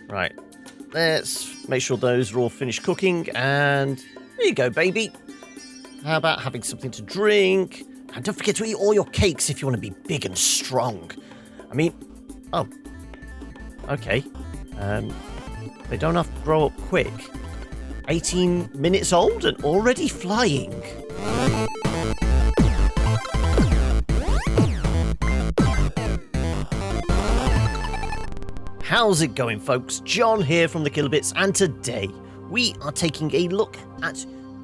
Right. Let's make sure those are all finished cooking. And there you go, baby. How about having something to drink? And don't forget to eat all your cakes if you want to be big and strong. I mean, oh, okay. They don't have to grow up quick. 18 minutes old and already flying. How's it going, folks? John here from the Kilobits, and today we are taking a look at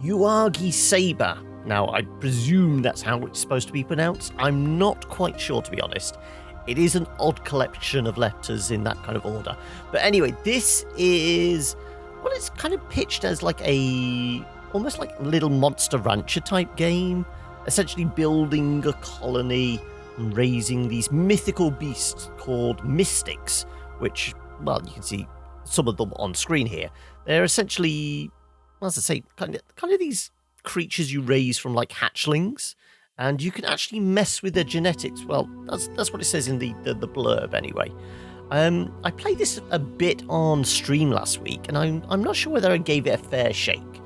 Uagi-Saba. Now, I presume that's how it's supposed to be pronounced. I'm not quite sure, to be honest. It is an odd collection of letters in that kind of order. But anyway, this is, well, it's kind of pitched as like almost like a little Monster Rancher type game. Essentially building a colony and raising these mythical beasts called mystics, which, well, you can see some of them on screen here. They're essentially, as I say, kind of these creatures you raise from like hatchlings. And you can actually mess with their genetics. Well, that's what it says in the blurb anyway. I played this a bit on stream last week, and I'm not sure whether I gave it a fair shake.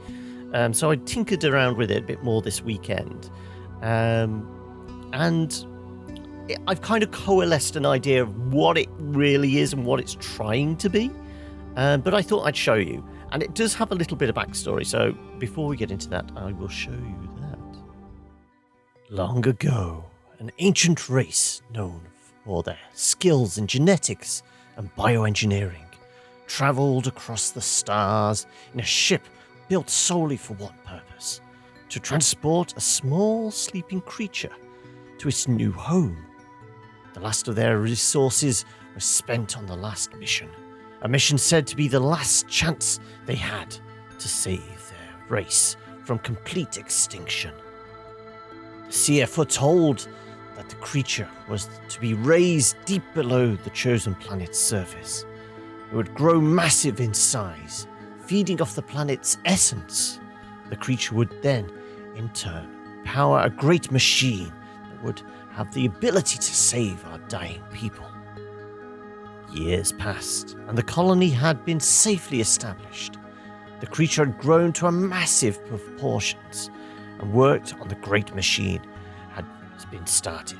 So I tinkered around with it a bit more this weekend. And I've kind of coalesced an idea of what it really is and what it's trying to be. But I thought I'd show you. And it does have a little bit of backstory. So before we get into that, I will show you that. Long ago, an ancient race known for their skills in genetics and bioengineering traveled across the stars in a ship built solely for one purpose: to transport a small sleeping creature to its new home. The last of their resources was spent on the last mission, a mission said to be the last chance they had to save their race from complete extinction. The seer foretold that the creature was to be raised deep below the chosen planet's surface. It would grow massive in size, feeding off the planet's essence. The creature would then, in turn, power a great machine that would have the ability to save our dying people. Years passed, and the colony had been safely established. The creature had grown to a massive proportions, and worked on the great machine had been started.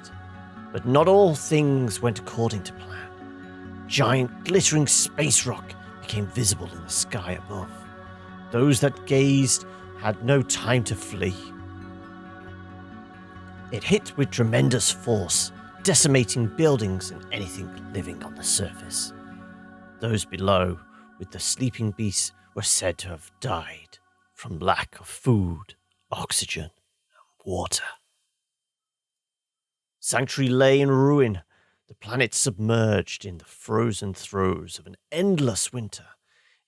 But not all things went according to plan. Giant glittering space rock became visible in the sky above. Those that gazed had no time to flee. It hit with tremendous force, decimating buildings and anything living on the surface. Those below, with the sleeping beasts, were said to have died from lack of food, oxygen, and water. Sanctuary lay in ruin, the planet submerged in the frozen throes of an endless winter.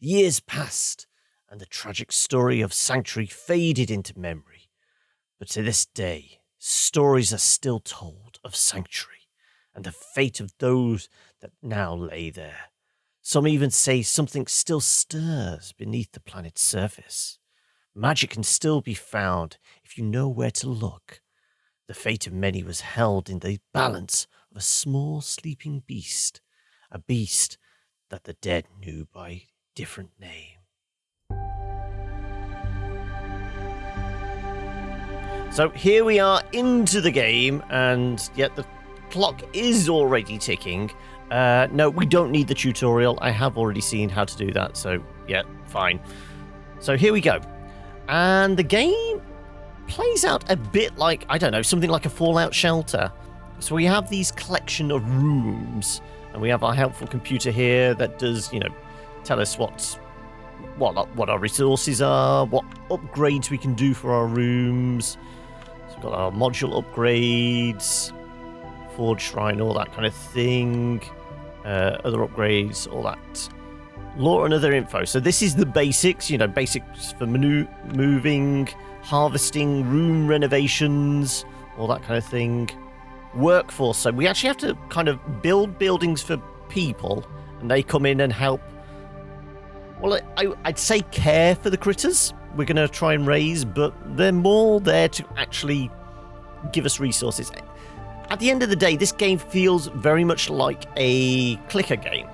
Years passed, and the tragic story of Sanctuary faded into memory. But to this day, stories are still told of Sanctuary and the fate of those that now lay there. Some even say something still stirs beneath the planet's surface. Magic can still be found if you know where to look. The fate of many was held in the balance of a small sleeping beast, a beast that the dead knew by different name. So here we are into the game, and yet the clock is already ticking. No, we don't need the tutorial. I have already seen how to do that, so yeah, fine. So here we go. And the game plays out a bit like, I don't know, something like a Fallout shelter. So we have these collection of rooms, and we have our helpful computer here that does, tell us what our resources are, what upgrades we can do for our rooms. So we've got our module upgrades, Forge Shrine, all that kind of thing, other upgrades, all that. Lore and other info. So this is the basics, basics for moving, harvesting, room renovations, all that kind of thing. Workforce. So we actually have to kind of build buildings for people, and they come in and help. Well, I'd say care for the critters we're going to try and raise, but they're more there to actually give us resources. At the end of the day, this game feels very much like a clicker game.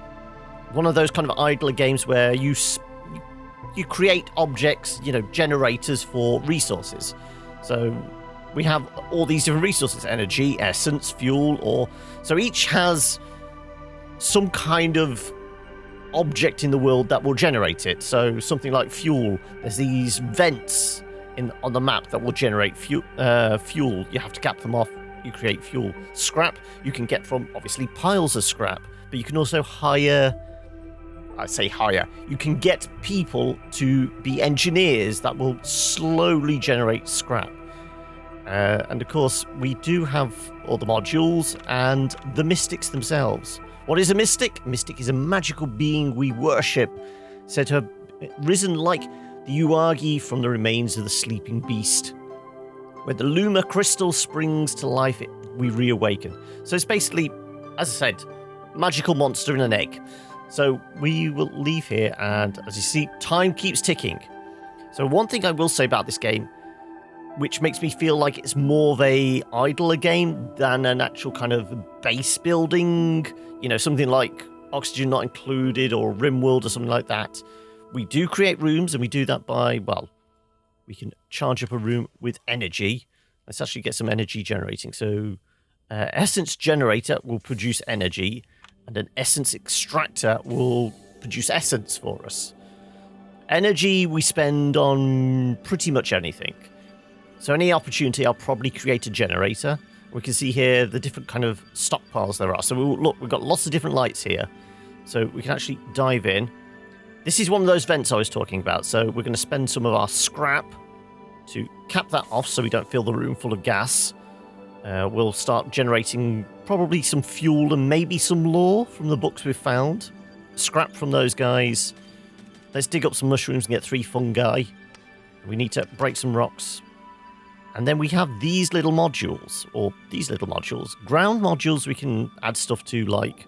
one of those kind of idler games where you create objects, generators for resources. So we have all these different resources: energy, essence, fuel, so each has some kind of object in the world that will generate it. So something like fuel, there's these vents on the map that will generate fuel. You have to cap them off. You create fuel. Scrap you can get from obviously piles of scrap, but you can also hire. You can get people to be engineers that will slowly generate scrap. And of course, we do have all the modules and the mystics themselves. What is a mystic? Mystic is a magical being we worship, said to have risen like the Uagi from the remains of the sleeping beast. When the Luma crystal springs to life, we reawaken. So it's basically, as I said, magical monster in an egg. So we will leave here, and as you see, time keeps ticking. So one thing I will say about this game, which makes me feel like it's more of a idler game than an actual kind of base building, something like Oxygen Not Included or RimWorld or something like that. We do create rooms, and we do that by, we can charge up a room with energy. Let's actually get some energy generating. So Essence Generator will produce energy, and an Essence Extractor will produce essence for us. Energy we spend on pretty much anything. So any opportunity, I'll probably create a generator. We can see here the different kind of stockpiles there are. So we've got lots of different lights here. So we can actually dive in. This is one of those vents I was talking about. So we're going to spend some of our scrap to cap that off so we don't fill the room full of gas. We'll start generating probably some fuel and maybe some lore from the books we've found. Scrap from those guys. Let's dig up some mushrooms and get 3 fungi. We need to break some rocks. And then we have these little modules, ground modules we can add stuff to, like,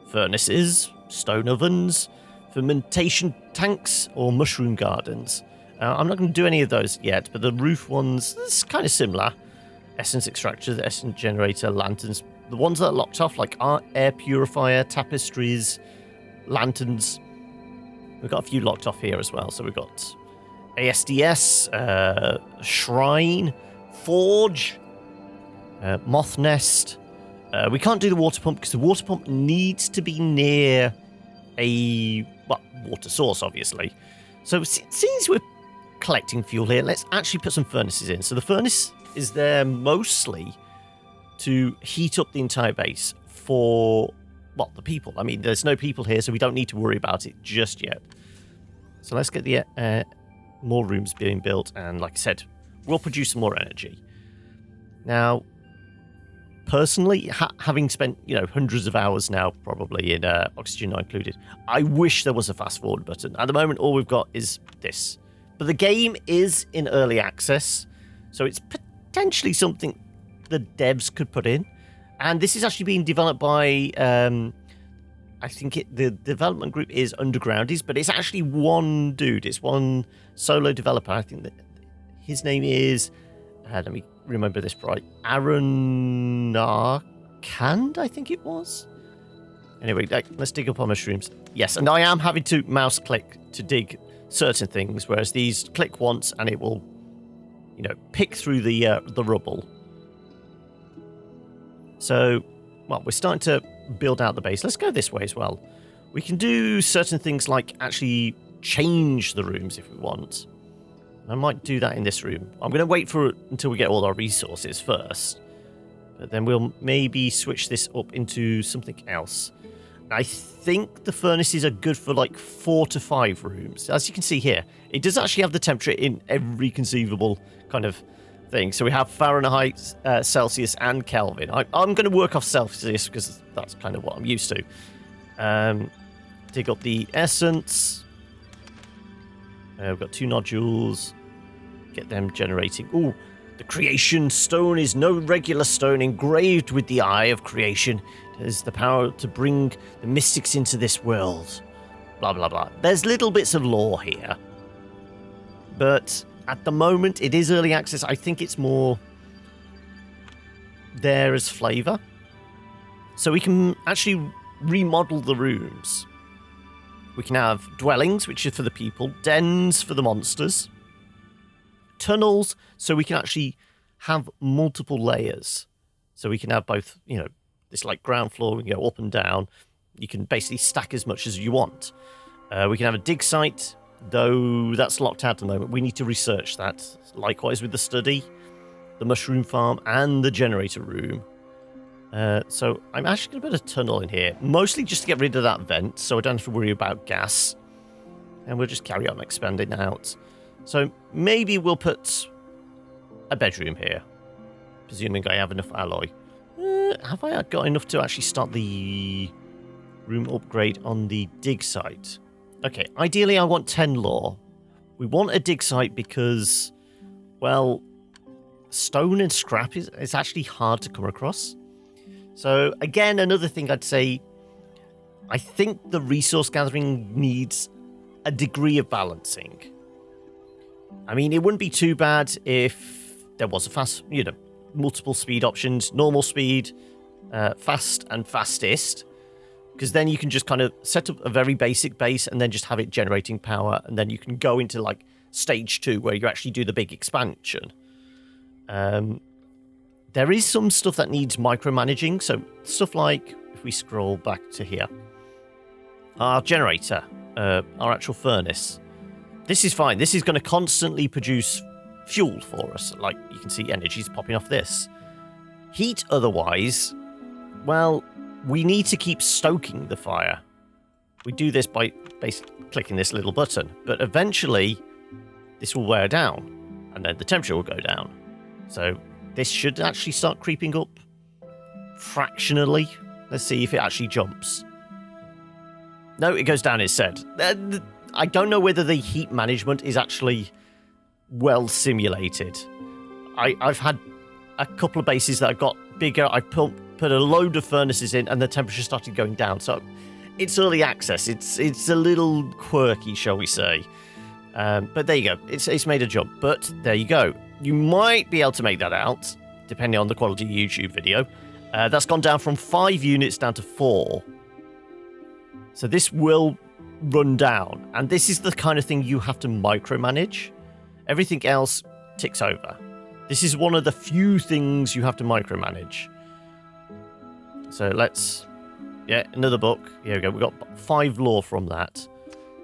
furnaces, stone ovens, fermentation tanks, or mushroom gardens. I'm not going to do any of those yet, but the roof ones, it's kind of similar. Essence extractor, the essence generator, lanterns. The ones that are locked off, like air purifier, tapestries, lanterns. We've got a few locked off here as well. So we've got ASDS, shrine, forge, moth nest. We can't do the water pump because the water pump needs to be near a water source, obviously. So since we're collecting fuel here, let's actually put some furnaces in. So the furnace is there mostly to heat up the entire base for, the people. I mean, there's no people here, so we don't need to worry about it just yet. So let's get the more rooms being built, and like I said, we'll produce some more energy. Now, personally, having spent, hundreds of hours now probably in Oxygen Not Included, I wish there was a fast forward button. At the moment, all we've got is this. But the game is in early access, so it's potentially something the devs could put in. And this is actually being developed by, I think the development group is Undergroundies, but it's actually one dude. It's one solo developer. I think that his name is, let me remember this right, Arcand, I think it was. Anyway, let's dig up our mushrooms. Yes, and I am having to mouse click to dig certain things, whereas these click once and it will, pick through the rubble. So, we're starting to build out the base. Let's go this way as well. We can do certain things like actually change the rooms if we want. I might do that in this room. I'm going to wait until we get all our resources first. But then we'll maybe switch this up into something else. I think the furnaces are good for 4 to 5 rooms. As you can see here, it does actually have the temperature in every conceivable kind of thing. So we have Fahrenheit, Celsius, and Kelvin. I'm going to work off Celsius because that's kind of what I'm used to. Dig up the essence. We've got 2 nodules. Get them generating. Ooh, the creation stone is no regular stone engraved with the eye of creation. It has the power to bring the mystics into this world. Blah, blah, blah. There's little bits of lore here. But at the moment, it is early access. I think it's more there as flavor. So we can actually remodel the rooms. We can have dwellings, which are for the people, dens for the monsters, tunnels, so we can actually have multiple layers. So we can have both, this like ground floor, we can go up and down. You can basically stack as much as you want. We can have a dig site, though that's locked out at the moment. We need to research that. Likewise with the study, the mushroom farm, and the generator room. So I'm actually going to put a tunnel in here, mostly just to get rid of that vent, so I don't have to worry about gas. And we'll just carry on expanding out. So maybe we'll put a bedroom here, presuming I have enough alloy. Have I got enough to actually start the room upgrade on the dig site? Okay, ideally I want 10 lore. We want a dig site because, well, stone and scrap is actually hard to come across. So again, another thing I'd say, I think the resource gathering needs a degree of balancing. I mean, it wouldn't be too bad if there was a fast, multiple speed options, normal speed, fast and fastest, because then you can just kind of set up a very basic base and then just have it generating power, and then you can go into like stage 2 where you actually do the big expansion. There is some stuff that needs micromanaging, so stuff like, if we scroll back to here, our generator, our actual furnace. This is fine. This is going to constantly produce fuel for us. Like, you can see energy's popping off this. Heat, otherwise, well, we need to keep stoking the fire. We do this by basically clicking this little button, but eventually this will wear down, and then the temperature will go down. So this should actually start creeping up fractionally. Let's see if it actually jumps. No, it goes down instead. I don't know whether the heat management is actually well simulated. I've had a couple of bases that have got bigger. I put a load of furnaces in and the temperature started going down. So it's early access. It's a little quirky, shall we say. But there you go. It's made a jump. But there you go. You might be able to make that out, depending on the quality of the YouTube video. That's gone down from 5 units down to 4. So this will run down. And this is the kind of thing you have to micromanage. Everything else ticks over. This is one of the few things you have to micromanage. So let's... Yeah, another book. Here we go. We got 5 lore from that.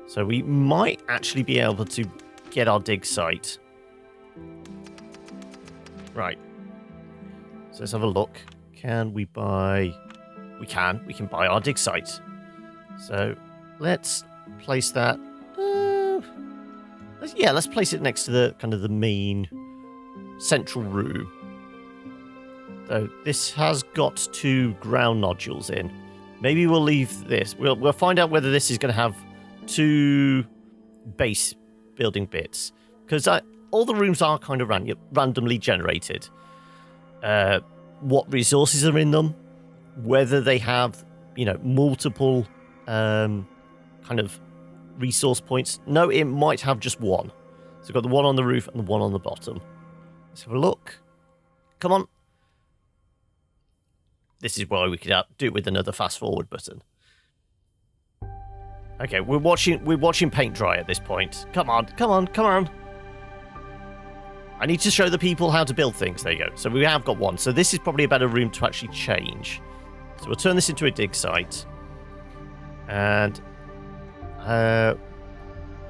So we might actually be able to get our dig site. Right. So let's have a look. Can we buy... We can buy our dig site. So let's place that... let's place it next to the kind of the main central room. So this has got 2 ground nodules in. Maybe we'll leave this. We'll find out whether this is going to have 2 base building bits. Because all the rooms are kind of randomly generated. What resources are in them, whether they have, multiple kind of resource points. No, it might have just one. So we've got the one on the roof and the one on the bottom. Let's have a look. Come on. This is why we could do it with another fast forward button. Okay, we're watching paint dry at this point. Come on. I need to show the people how to build things. There you go. So we have got one. So this is probably a better room to actually change. So we'll turn this into a dig site. And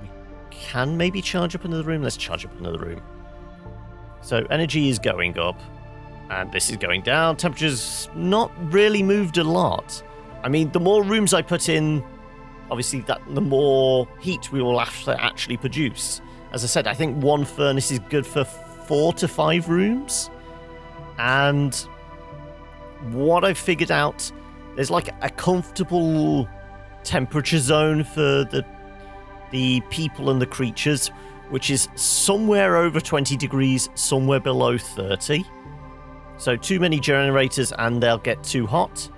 we can maybe charge up another room. Let's charge up another room. So energy is going up. And this is going down. Temperature's not really moved a lot. I mean, the more rooms I put in, obviously, the more heat we will have to actually produce. As I said, I think one furnace is good for 4 to 5 rooms. And what I've figured out, there's like a comfortable temperature zone for the people and the creatures, which is somewhere over 20 degrees, somewhere below 30. So too many generators and they'll get too hot.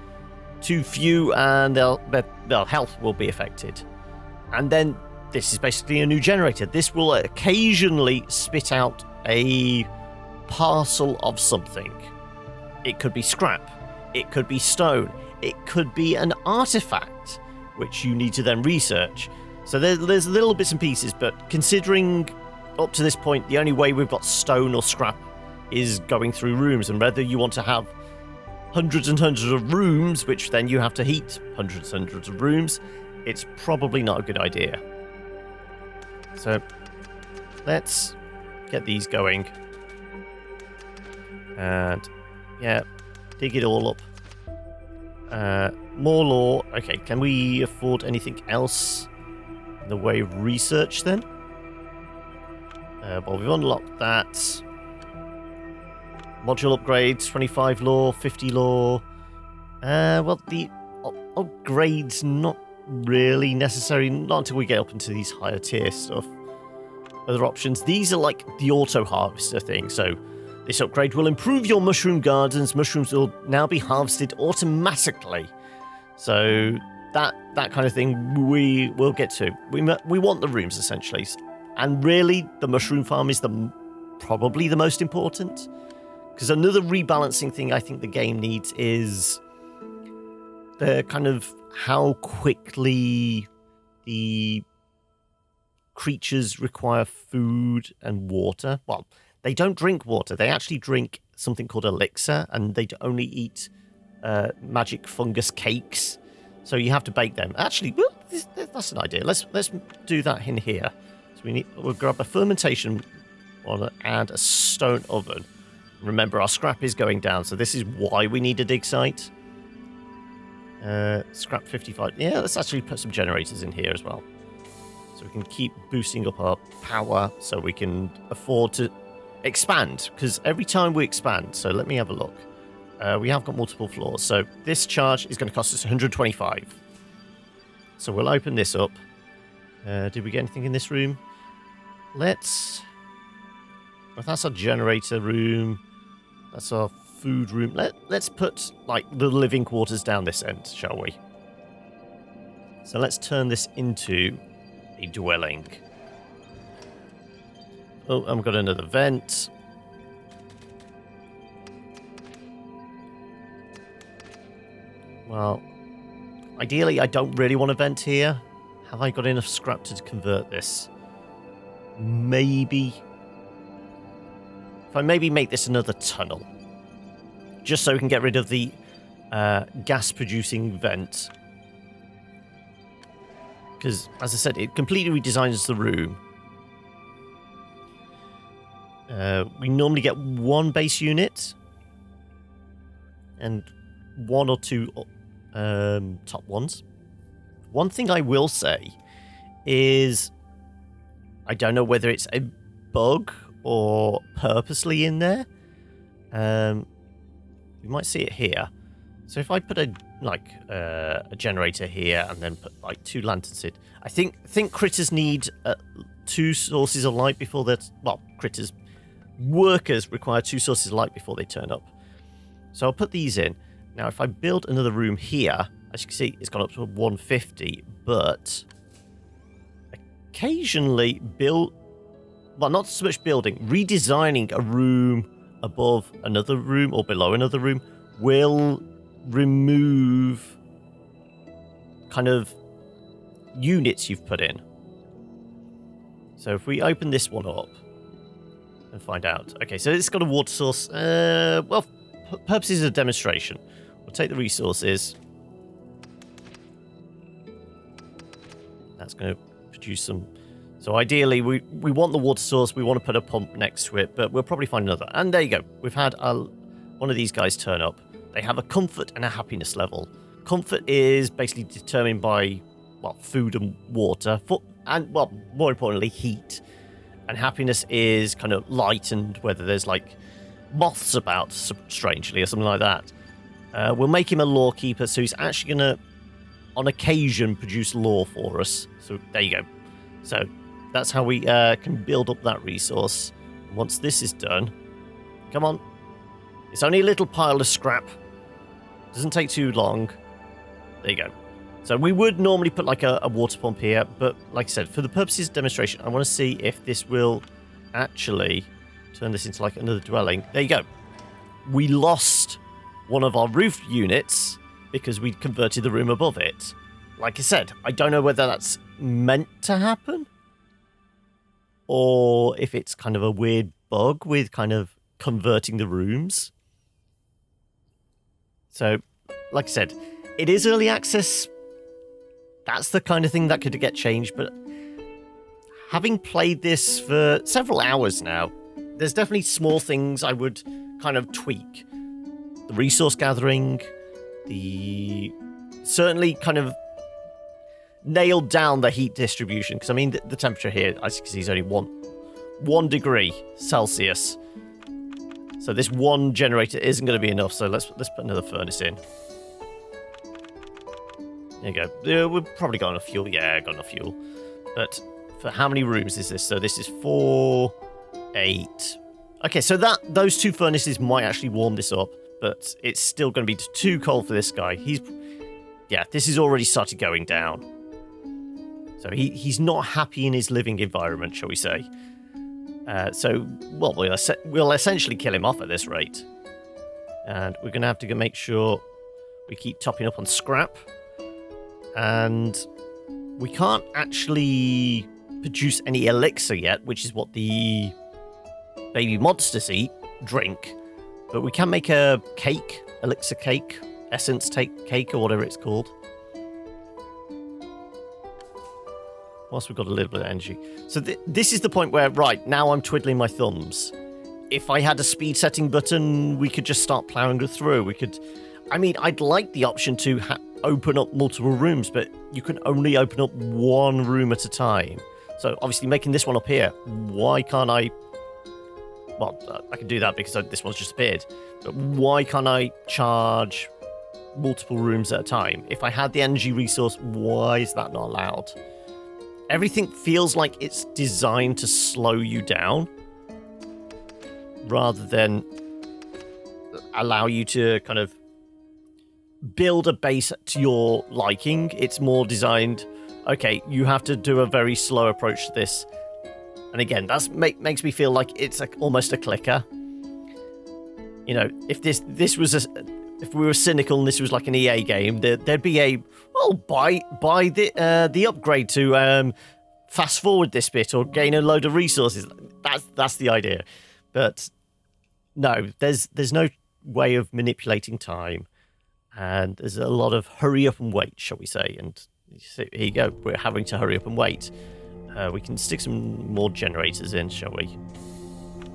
Too few and their health will be affected. And then this is basically a new generator. This will occasionally spit out a parcel of something. It could be scrap. It could be stone. It could be an artifact. which you need to then research. So there's little bits and pieces, but considering up to this point, the only way we've got stone or scrap is going through rooms, and whether you want to have hundreds and hundreds of rooms, which then you have to heat hundreds and hundreds of rooms, it's probably not a good idea. So let's get these going. And yeah, dig it all up. More lore. Okay, can we afford anything else in the way of research then? Well, we've unlocked that. Module upgrades, 25 lore, 50 lore. Well, the upgrades not really necessary, not until we get up into these higher tier stuff. Other options. These are like the auto harvester thing. So this upgrade will improve your mushroom gardens. Mushrooms will now be harvested automatically. So that kind of thing we will get to. We want the rooms essentially, and really the mushroom farm is probably the most important. Because another rebalancing thing I think the game needs is the kind of how quickly the creatures require food and water. Well, they don't drink water. They actually drink something called elixir, and they only eat magic fungus cakes. So you have to bake them. Actually, well, that's an idea. Let's do that in here. So we'll grab a fermentation one and a stone oven. Remember, our scrap is going down, so this is why we need a dig site. Scrap 55. Yeah, let's actually put some generators in here as well. So we can keep boosting up our power so we can afford to expand. Because every time we expand, so let me have a look. We have got multiple floors. So this charge is going to cost us 125. So we'll open this up. Did we get anything in this room? Well, that's our generator room. That's our food room. Let's put like the living quarters down this end, shall we? So let's turn this into a dwelling. Oh, I've got another vent. Well, ideally I don't really want a vent here. Have I got enough scrap to convert this? Maybe. If I maybe make this another tunnel, just so we can get rid of the gas-producing vent. Because, as I said, it completely redesigns the room. We normally get one base unit and one or two top ones. One thing I will say is I don't know whether it's a bug or purposely in there. You might see it here. So if I put a generator here and then put like 2 lanterns in, I think critters need 2 sources of light before they're... Well, workers require 2 sources of light before they turn up. So I'll put these in. Now if I build another room here, as you can see, it's gone up to 150, but occasionally well, not so much building, redesigning a room above another room or below another room will remove kind of units you've put in. So if we open this one up and find out. Okay, so it's got a water source. Well, purposes of demonstration. We'll take the resources. That's going to produce some... So ideally, we want the water source. We want to put a pump next to it, but we'll probably find another. And there you go. We've had one of these guys turn up. They have a comfort and a happiness level. Comfort is basically determined by, well, food and water, and, well, more importantly, heat. And happiness is kind of light and whether there's, like, moths about, strangely, or something like that. We'll make him a lore keeper, so he's actually going to, on occasion, produce lore for us. So there you go. So that's how we can build up that resource. Once this is done, come on. It's only a little pile of scrap. Doesn't take too long. There you go. So we would normally put like a water pump here, but like I said, for the purposes of demonstration, I want to see if this will actually turn this into like another dwelling. There you go. We lost one of our roof units because we converted the room above it. like I said, I don't know whether that's meant to happen or if it's kind of a weird bug with kind of converting the rooms. So, like I said, it is early access. That's the kind of thing that could get changed, but having played this for several hours now, there's definitely small things I would kind of tweak. The resource gathering, certainly kind of nailed down the heat distribution, because I mean the temperature here, as you can see, is only one degree Celsius. So this one generator isn't going to be enough, so let's put another furnace in. There you go. We've probably got enough fuel. Yeah, got enough fuel. But for how many rooms is this? So this is 4, 8. Okay, so those 2 furnaces might actually warm this up, but it's still going to be too cold for this guy. This is already started going down. So he's not happy in his living environment, shall we say. We'll essentially kill him off at this rate. And we're going to have to make sure we keep topping up on scrap. And we can't actually produce any elixir yet, which is what the baby monsters drink. But we can make a cake, elixir cake, essence cake, or whatever it's called. Whilst we've got a little bit of energy. So this is the point where, right, now I'm twiddling my thumbs. If I had a speed setting button, we could just start plowing through. I'd like the option to open up multiple rooms, but you can only open up one room at a time. So obviously making this one up here, why can't I... Well, I can do that because this one's just appeared. But why can't I charge multiple rooms at a time? If I had the energy resource, why is that not allowed? Everything feels like it's designed to slow you down rather than allow you to kind of build a base to your liking. It's more designed, okay, you have to do a very slow approach to this. And again, that makes me feel like it's almost a clicker. You know, if if we were cynical and this was like an EA game, there'd be buy the upgrade to fast forward this bit or gain a load of resources. That's the idea. But no, there's no way of manipulating time, and there's a lot of hurry up and wait, shall we say? And here you go, we're having to hurry up and wait. We can stick some more generators in, shall we?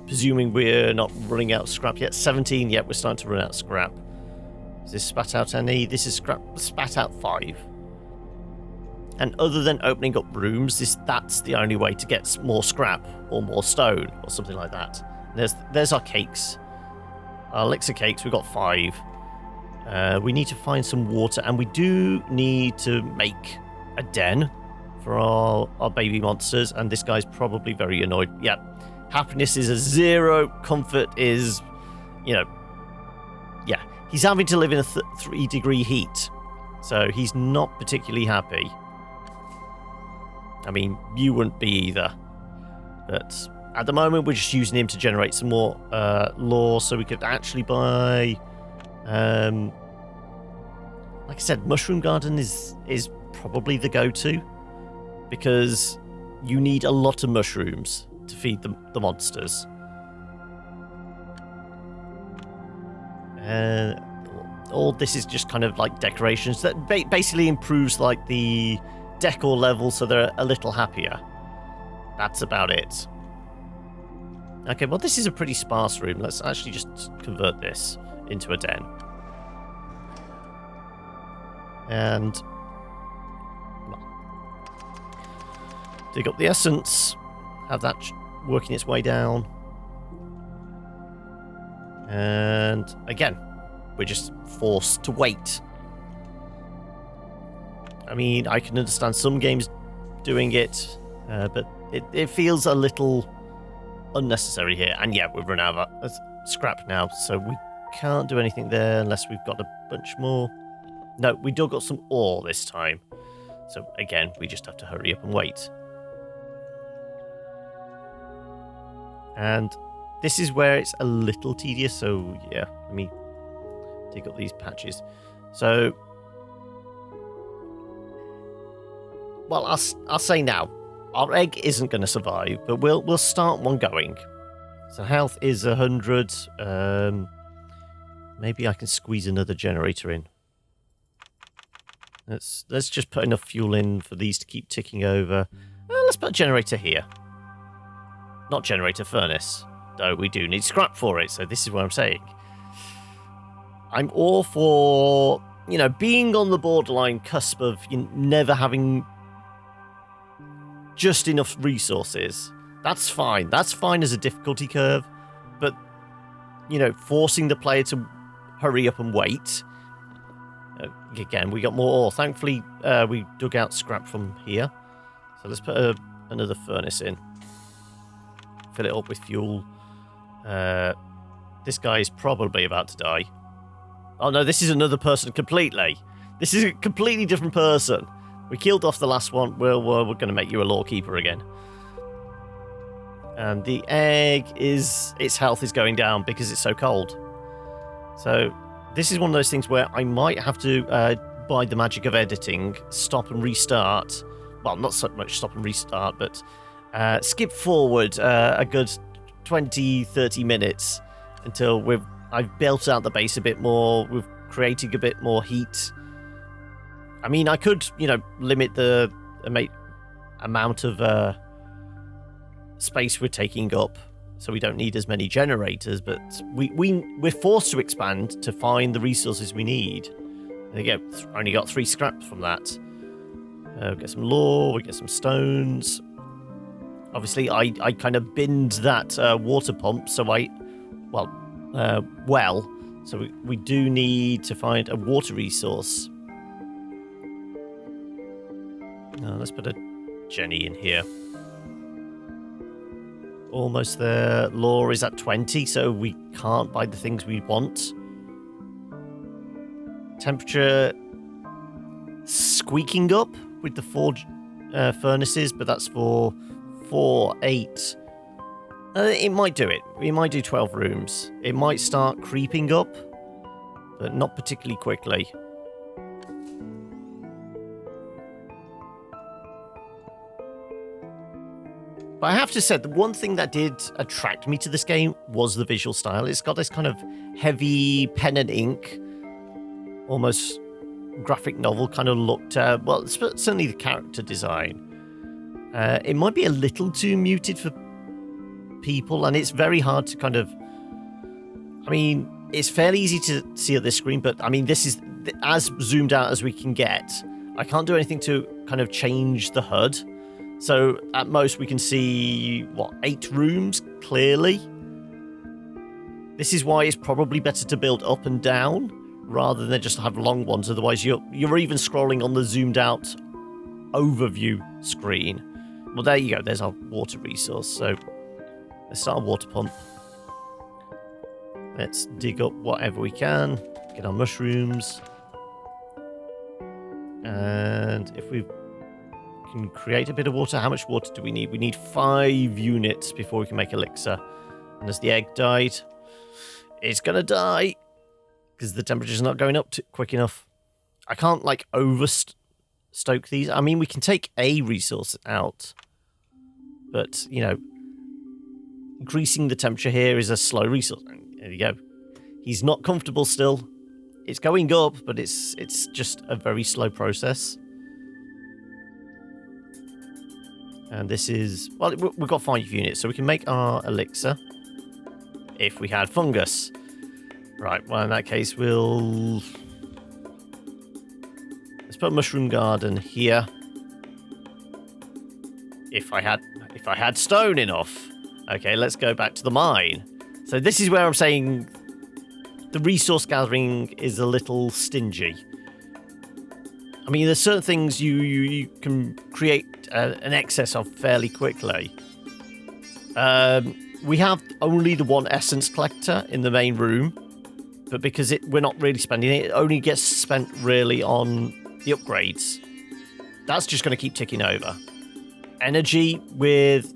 Presuming we're not running out of scrap yet. 17, yet we're starting to run out of scrap. Is this spat out any? This is spat out 5. And other than opening up rooms, that's the only way to get more scrap or more stone or something like that. And there's our cakes. Our elixir cakes, we've got 5. We need to find some water, and we do need to make a den for our baby monsters, and this guy's probably very annoyed. Yeah, happiness is a 0, comfort is, he's having to live in a 3-degree heat, so he's not particularly happy. I mean, you wouldn't be either, but at the moment we're just using him to generate some more lore, so we could actually buy, like I said, Mushroom Garden is probably the go-to, because you need a lot of mushrooms to feed the monsters. All this is just kind of like decorations that basically improves like the decor level so they're a little happier. That's about it. Okay, well this is a pretty sparse room. Let's actually just convert this into a den. And dig up the essence, have that working its way down, and again, we're just forced to wait. I mean, I can understand some games doing it, but it feels a little unnecessary here. And yeah, we've run out of scrap now, so we can't do anything there unless we've got a bunch more. No, we dug up some ore this time, so again, we just have to hurry up and wait. And this is where it's a little tedious, so yeah, let me dig up these patches. So Well, I'll say now, our egg isn't going to survive, but we'll start one going. So health is 100. Maybe I can squeeze another generator in. Let's just put enough fuel in for these to keep ticking over. Let's put a generator here. Not generator, furnace. Though we do need scrap for it, so this is what I'm saying. I'm all for, being on the borderline cusp of never having just enough resources. That's fine. That's fine as a difficulty curve. But, forcing the player to hurry up and wait. Again, we got more ore. Thankfully, we dug out scrap from here. So let's put another furnace in. Fill it up with fuel. This guy is probably about to die. Oh no, this is another person completely. This is a completely different person. We killed off the last one. We're going to make you a lawkeeper again. And the egg its health is going down because it's so cold. So this is one of those things where I might have to, by the magic of editing, stop and restart. Well, not so much stop and restart, but skip forward a good 20, 30 minutes until I've built out the base a bit more. We've created a bit more heat. I mean, I could, limit the amount of space we're taking up, so we don't need as many generators. But we're forced to expand to find the resources we need. There you go. Only got 3 scraps from that. We get some lore. We get some stones. Obviously, I kind of binned that water pump, so so we do need to find a water resource. Let's put a Jenny in here. Almost there. Lore is at 20, so we can't buy the things we want. Temperature squeaking up with the 4 furnaces, but that's for 4, 8. It might do it. We might do 12 rooms. It might start creeping up, but not particularly quickly. But I have to say, the one thing that did attract me to this game was the visual style. It's got this kind of heavy pen and ink, almost graphic novel kind of look to, well, certainly the character design. It might be a little too muted for people, and it's very hard to kind of... I mean, it's fairly easy to see at this screen, but I mean, this is as zoomed out as we can get. I can't do anything to kind of change the HUD. So at most we can see, 8 rooms, clearly. This is why it's probably better to build up and down rather than just have long ones. Otherwise you're even scrolling on the zoomed out overview screen. Well, there you go. There's our water resource. So let's start a water pump. Let's dig up whatever we can. Get our mushrooms. And if we can create a bit of water. How much water do we need? We need 5 units before we can make elixir. And as the egg died, it's gonna die because the temperature's not going up quick enough. I can't stoke these. I mean, we can take a resource out, but increasing the temperature here is a slow resource. There you go. He's not comfortable still. It's going up, but it's just a very slow process. And this is... Well, we've got 5 units, so we can make our elixir if we had fungus. Right, well, in that case, let's put a mushroom garden here. If I had stone enough. Okay, let's go back to the mine. So this is where I'm saying the resource gathering is a little stingy. I mean, there's certain things you can create an excess of fairly quickly. We have only the 1 essence collector in the main room, but because we're not really spending it, it only gets spent really on the upgrades. That's just going to keep ticking over. Energy with,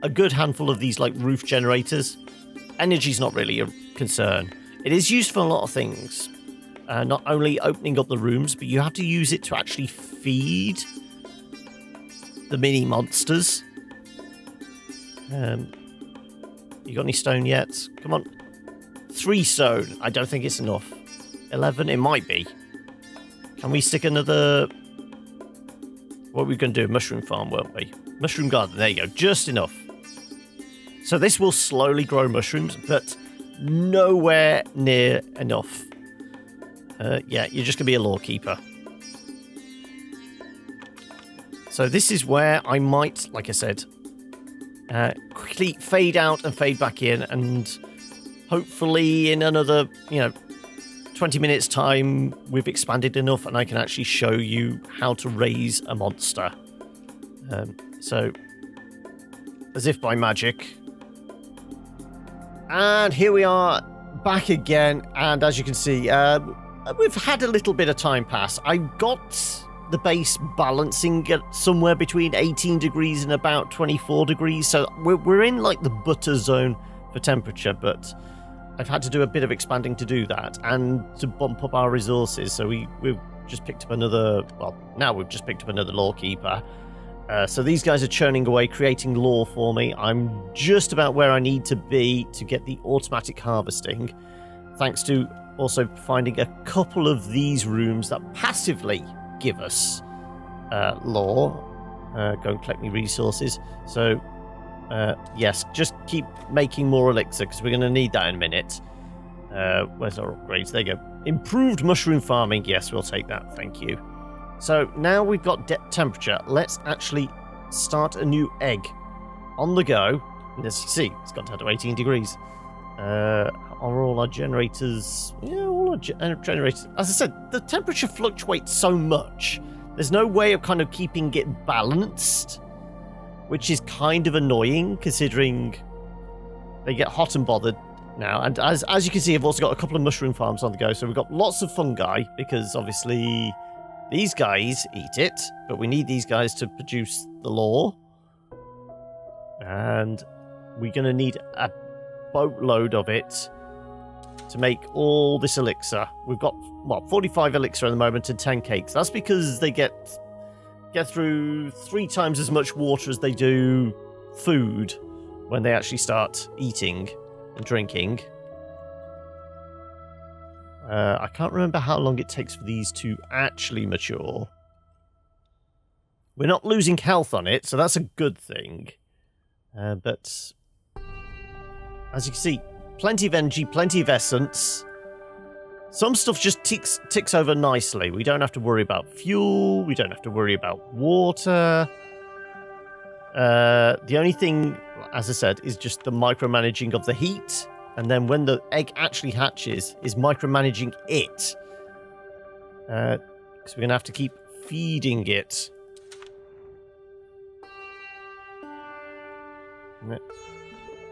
a good handful of these roof generators. Energy's not really a concern. It is used for a lot of things. Not only opening up the rooms, but you have to use it to actually feed the mini monsters. You got any stone yet? Come on. 3 stone. I don't think it's enough. 11? It might be. Can we stick another... What are we going to do? Mushroom farm, weren't we? Mushroom garden. There you go. Just enough. So this will slowly grow mushrooms, but nowhere near enough. Yeah, you're just going to be a lore keeper. So this is where I might, like I said, quickly fade out and fade back in, and hopefully in another, 20 minutes time, we've expanded enough and I can actually show you how to raise a monster. So, as if by magic. And here we are, back again, and as you can see, we've had a little bit of time pass. I got the base balancing at somewhere between 18 degrees and about 24 degrees, so we're in like the butter zone for temperature, but I've had to do a bit of expanding to do that and to bump up our resources. So we've just picked up another, well, now we've just picked up another lore keeper. So these guys are churning away, creating lore for me. I'm just about where I need to be to get the automatic harvesting, thanks to also finding a couple of these rooms that passively give us lore. Go and collect me resources. So yes, just keep making more elixir because we're going to need that in a minute. Where's our upgrades? There you go. Improved mushroom farming. Yes, we'll take that. Thank you. So now we've got temperature. Let's actually start a new egg on the go. And as you see, it's got down to 18 degrees. Are all our generators... Yeah, all our generators... As I said, the temperature fluctuates so much. There's no way of kind of keeping it balanced, which is kind of annoying considering they get hot and bothered now. And as you can see, I've also got a couple of mushroom farms on the go. So we've got lots of fungi because obviously these guys eat it, but we need these guys to produce the lore. And we're going to need a boatload of it to make all this elixir. We've got, 45 elixir at the moment and 10 cakes. That's because they get through 3 times as much water as they do food when they actually start eating and drinking. I can't remember how long it takes for these to actually mature. We're not losing health on it, so that's a good thing. But as you can see, plenty of energy, plenty of essence. Some stuff just ticks over nicely. We don't have to worry about fuel. We don't have to worry about water. The only thing, as I said, is just the micromanaging of the heat. And then when the egg actually hatches, is micromanaging it. Because we're going to have to keep feeding it.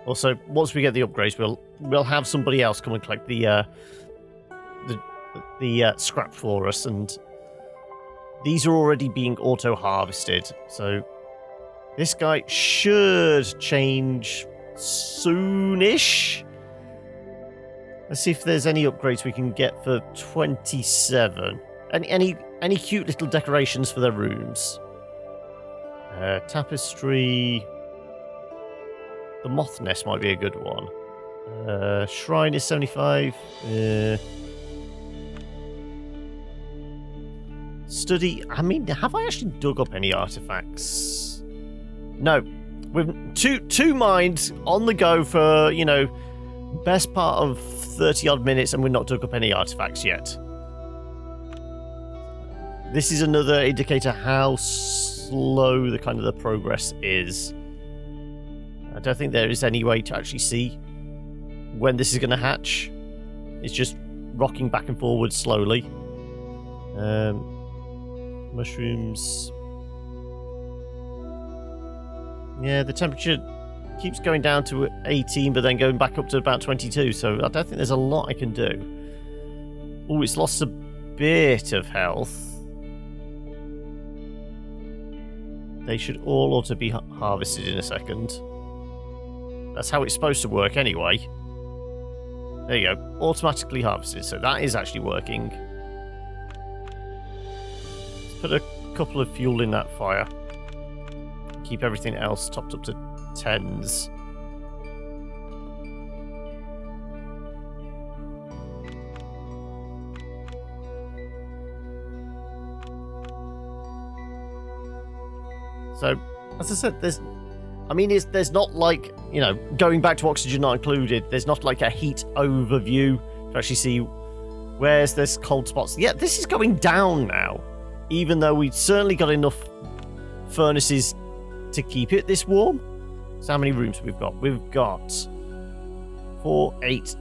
Also, once we get the upgrades, we'll have somebody else come and collect the scrap for us, and these are already being auto-harvested, so this guy should change soonish. Let's see if there's any upgrades we can get for 27. Any cute little decorations for their rooms. Tapestry. The moth nest might be a good one. Shrine is 75. Study. I mean, have I actually dug up any artifacts? No. We've two mines on the go for, best part of 30 odd minutes, and we've not dug up any artifacts yet. This is another indicator how slow the progress is. I don't think there is any way to actually see when this is going to hatch. It's just rocking back and forward slowly. Mushrooms. Yeah, the temperature keeps going down to 18, but then going back up to about 22, so I don't think there's a lot I can do. Oh, it's lost a bit of health. They should all auto be harvested in a second. That's how it's supposed to work anyway. There you go. Automatically harvested. So that is actually working. Let's put a couple of fuel in that fire. keep everything else topped up to 10s. So, as I said, there's not like, going back to oxygen not included, there's not like a heat overview to actually see where's this cold spots. Yeah, this is going down now, even though we've certainly got enough furnaces to keep it this warm. So how many rooms have we got? We've got 4, 8,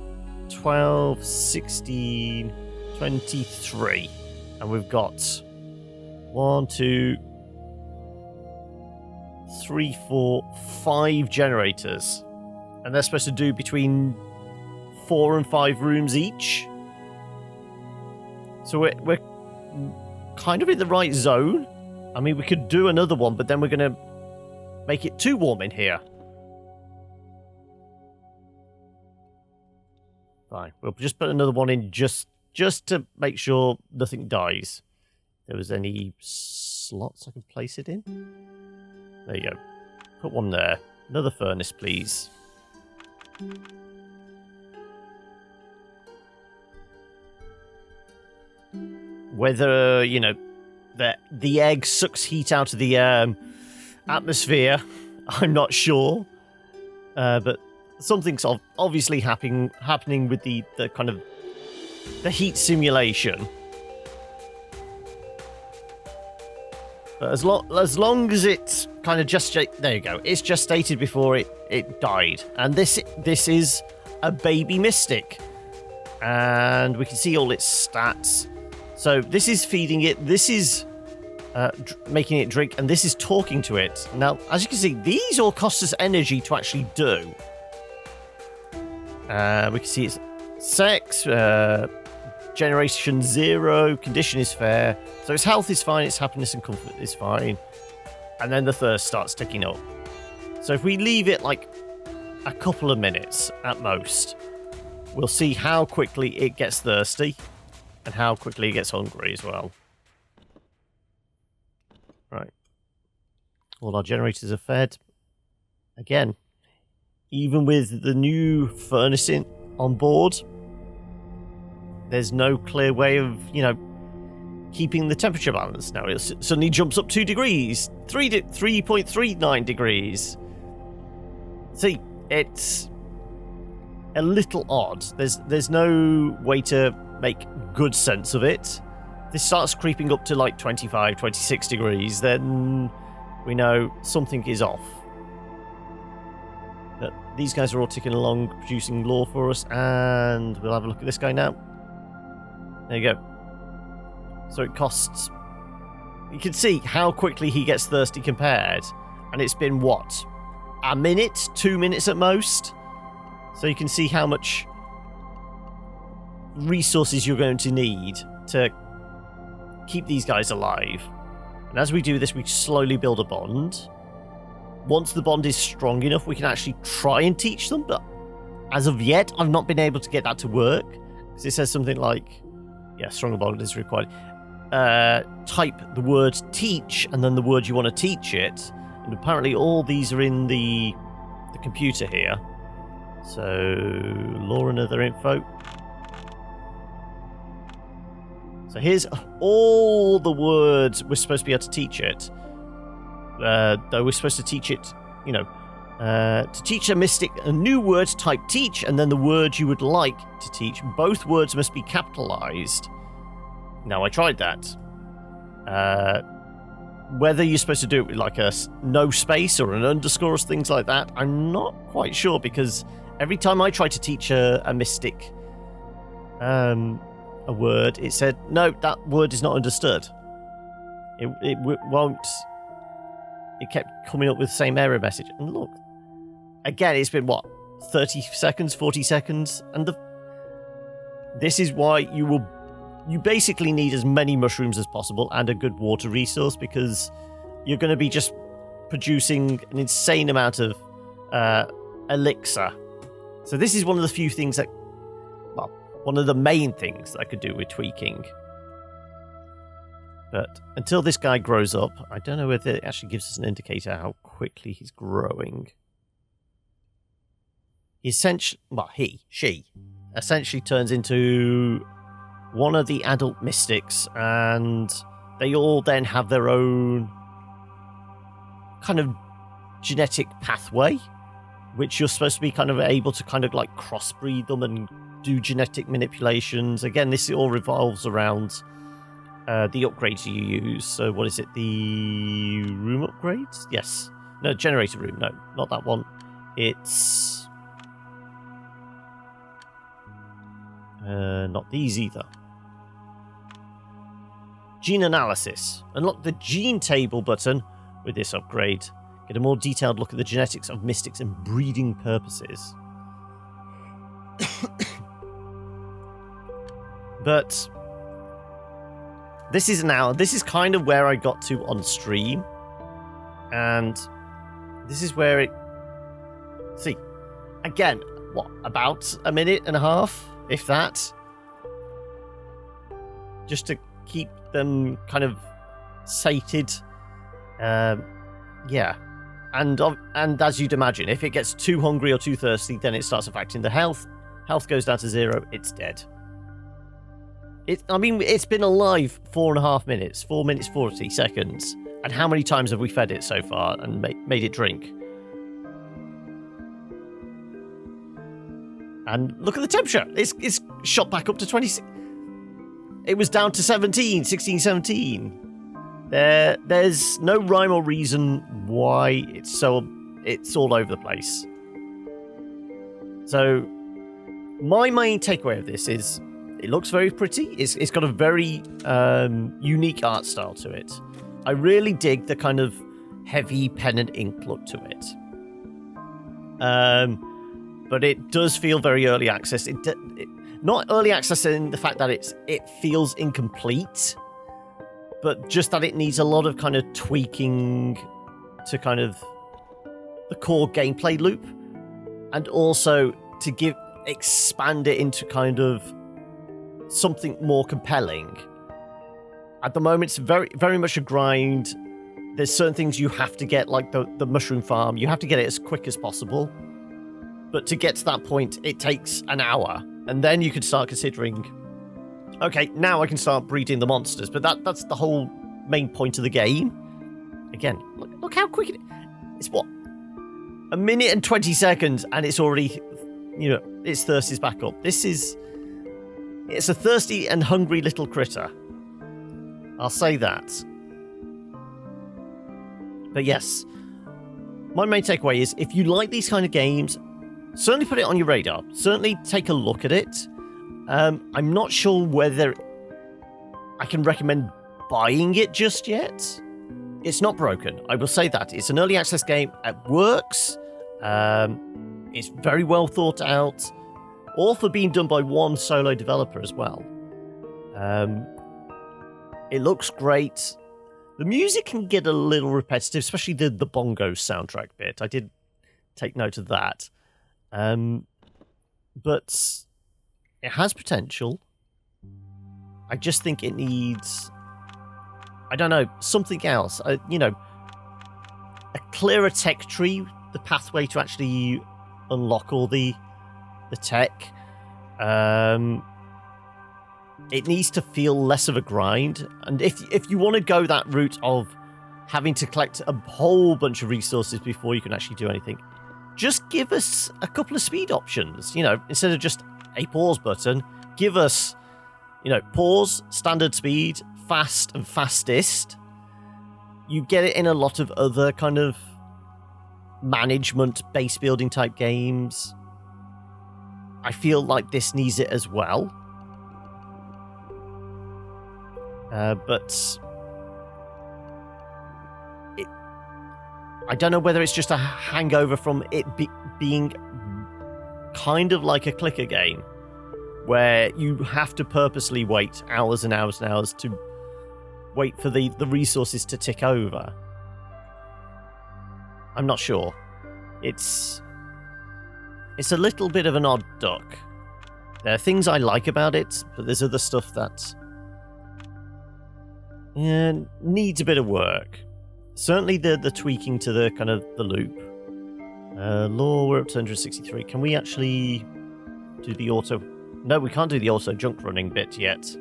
12, 16, 23. And we've got 1, 2, 3, 4, 5 generators, and they're supposed to do between 4 and 5 rooms each. So we're kind of in the right zone. I mean, we could do another one, but then we're going to make it too warm in here. Fine, we'll just put another one in just to make sure nothing dies. If there was any slots I could place it in. There you go. Put one there. Another furnace, please. Whether, the egg sucks heat out of the atmosphere, I'm not sure. But something's obviously happening with the kind of the heat simulation. But as long as it's kind of there you go. It's just stated before it died. And this is a baby mystic. And we can see all its stats. So this is feeding it. This is making it drink. And this is talking to it. Now, as you can see, these all cost us energy to actually do. We can see its sex, generation 0, condition is fair. So its health is fine, its happiness and comfort is fine. And then the thirst starts ticking up. So if we leave it like a couple of minutes at most, we'll see how quickly it gets thirsty and how quickly it gets hungry as well. Right. All our generators are fed. Again, even with the new furnace on board, there's no clear way of, keeping the temperature balance. Now it suddenly jumps up 2 degrees, 3.39 degrees. See, it's a little odd. There's no way to make good sense of it. This starts creeping up to like 25, 26 degrees, then we know something is off. But these guys are all ticking along, producing lore for us, and we'll have a look at this guy now. There you go. So it costs... You can see how quickly he gets thirsty compared. And it's been, what? A minute? 2 minutes at most? So you can see how much resources you're going to need to keep these guys alive. And as we do this, we slowly build a bond. Once the bond is strong enough, we can actually try and teach them. But as of yet, I've not been able to get that to work. Because it says something like... Yeah, stronger bond is required. Type the word teach and then the word you want to teach it. And apparently all these are in the computer here. So, lore and other info. So here's all the words we're supposed to be able to teach it. Though we're supposed to teach it, to teach a mystic a new word, type teach, and then the word you would like to teach. Both words must be capitalized. Now, I tried that. Whether you're supposed to do it with like a no space or an underscore or things like that, I'm not quite sure, because every time I try to teach a mystic a word, it said, no, that word is not understood. It won't... It kept coming up with the same error message. And look, again, it's been, 30 seconds, 40 seconds? And this is why you basically need as many mushrooms as possible and a good water resource, because you're going to be just producing an insane amount of elixir. So this is one of the few things that, one of the main things that I could do with tweaking. But until this guy grows up, I don't know whether it actually gives us an indicator how quickly he's growing. She essentially turns into one of the adult mystics, and they all then have their own kind of genetic pathway, which you're supposed to be kind of able to kind of like crossbreed them and do genetic manipulations. Again, this all revolves around the upgrades you use. So what is it? The room upgrades? Yes. No, generator room. No, not that one. It's not these either. Gene analysis. Unlock the gene table button with this upgrade. Get a more detailed look at the genetics of mystics and breeding purposes. But this is kind of where I got to on stream. And this is where it... See, again, what, about a minute and a half, if that? Just to keep them kind of sated. Yeah. And as you'd imagine, if it gets too hungry or too thirsty, then it starts affecting the health. Health goes down to 0, it's dead. It's been alive 4.5 minutes, 4 minutes 40 seconds. And how many times have we fed it so far and made it drink? And look at the temperature. It's shot back up to 26. It was down to 16, 17. There's no rhyme or reason why it's all over the place. So my main takeaway of this is it looks very pretty. It's got a very unique art style to it. I really dig the kind of heavy pen and ink look to it. But it does feel very early access. Not early access in the fact that it feels incomplete, but just that it needs a lot of kind of tweaking to kind of the core gameplay loop, and also to expand it into kind of something more compelling. At the moment, it's very, very much a grind. There's certain things you have to get, like the mushroom farm. You have to get it as quick as possible. But to get to that point, it takes an hour. And then you can start considering, okay, now I can start breeding the monsters. But that's the whole main point of the game. Again, look how quick it's what? 1 minute and 20 seconds, and it's already, its thirst is back up. It's a thirsty and hungry little critter. I'll say that. But yes, my main takeaway is if you like these kind of games, certainly put it on your radar. Certainly take a look at it. I'm not sure whether I can recommend buying it just yet. It's not broken. I will say that. It's an early access game. It works. It's very well thought out. All for being done by one solo developer as well. It looks great. The music can get a little repetitive, especially the bongo soundtrack bit. I did take note of that. But it has potential. I just think it needs, I don't know, something else. A clearer tech tree, the pathway to actually unlock all the tech. It needs to feel less of a grind. And if you want to go that route of having to collect a whole bunch of resources before you can actually do anything, just give us a couple of speed options. Instead of just a pause button, give us, pause, standard speed, fast, and fastest. You get it in a lot of other kind of management, base building type games. I feel like this needs it as well. But I don't know whether it's just a hangover from it being kind of like a clicker game, where you have to purposely wait hours and hours and hours to wait for the resources to tick over. I'm not sure. It's a little bit of an odd duck. There are things I like about it, but there's other stuff that Yeah, needs a bit of work. Certainly the tweaking to the kind of the loop. Law, we're up to 163. Can we actually do the auto? No, we can't do the auto junk running bit yet.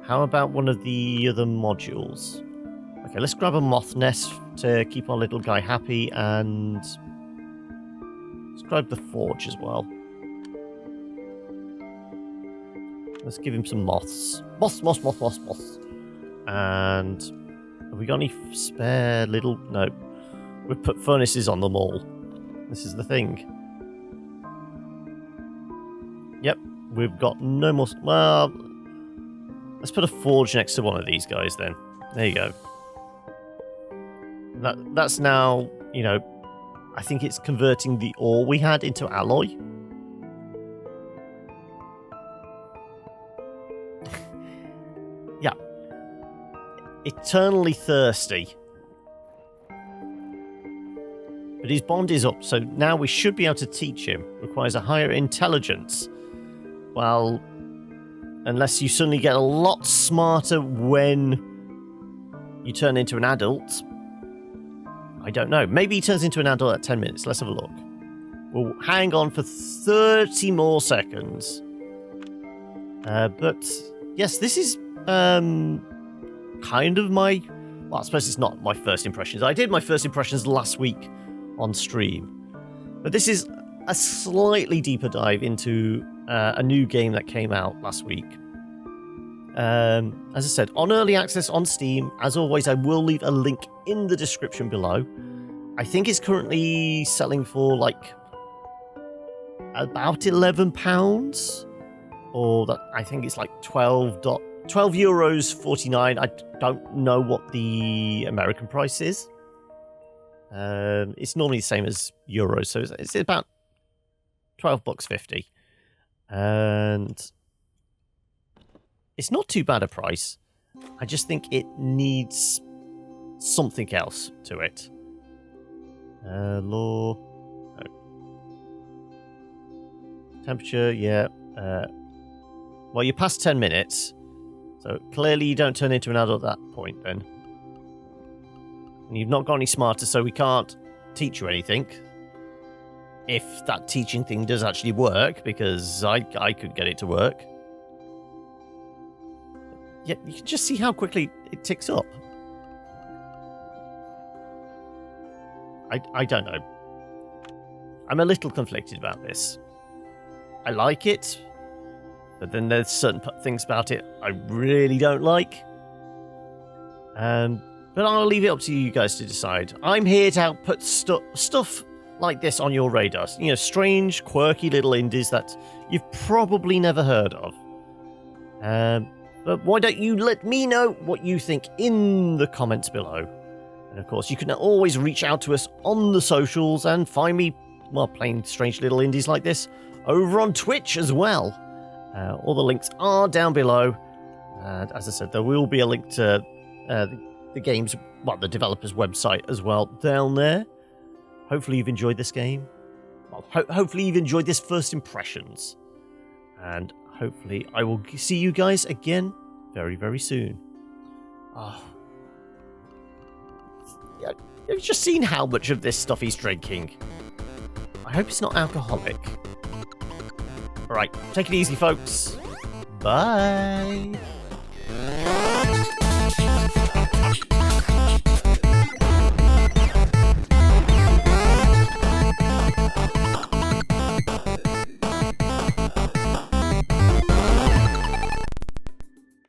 How about one of the other modules? Okay, let's grab a moth nest to keep our little guy happy, and let's grab the forge as well. Let's give him some moths. Moths. And have we got any spare little... No. We've put furnaces on them all. This is the thing. Yep, we've got no more... Well, let's put a forge next to one of these guys then. There you go. That's now, you know, I think it's converting the ore we had into alloy. Yeah. Eternally thirsty. But his bond is up, so now we should be able to teach him. Requires a higher intelligence. Well, unless you suddenly get a lot smarter when you turn into an adult. I don't know. Maybe he turns into an adult at 10 minutes. Let's have a look. We'll hang on for 30 more seconds. But, yes, this is kind of my... Well, I suppose it's not my first impressions. I did my first impressions last week on stream. But this is a slightly deeper dive into a new game that came out last week. As I said, on early access on Steam. As always, I will leave a link in the description below. I think it's currently selling for like about £11, or that I think it's like €12.49. I don't know what the American price is. It's normally the same as euros, so it's about $12.50, and it's not too bad a price. I just think it needs something else to it. Law, no. Temperature, yeah. Well, you're past 10 minutes, so clearly you don't turn into an adult at that point then. And you've not got any smarter, so we can't teach you anything. If that teaching thing does actually work, because I could get it to work. Yeah, you can just see how quickly it ticks up. I don't know. I'm a little conflicted about this. I like it, but then there's certain things about it I really don't like. But I'll leave it up to you guys to decide. I'm here to help put stuff like this on your radar. You know, strange, quirky little indies that you've probably never heard of. But why don't you let me know what you think in the comments below. And of course, you can always reach out to us on the socials and find me, well, playing strange little indies like this over on Twitch as well. All the links are down below. And as I said, there will be a link to the game's, well, the developer's website as well down there. Hopefully you've enjoyed this game. Well, hopefully you've enjoyed this first impressions. And hopefully I will see you guys again very, very soon. Oh. Yeah, you've just seen how much of this stuff he's drinking. I hope it's not alcoholic. Alright, take it easy, folks. Bye.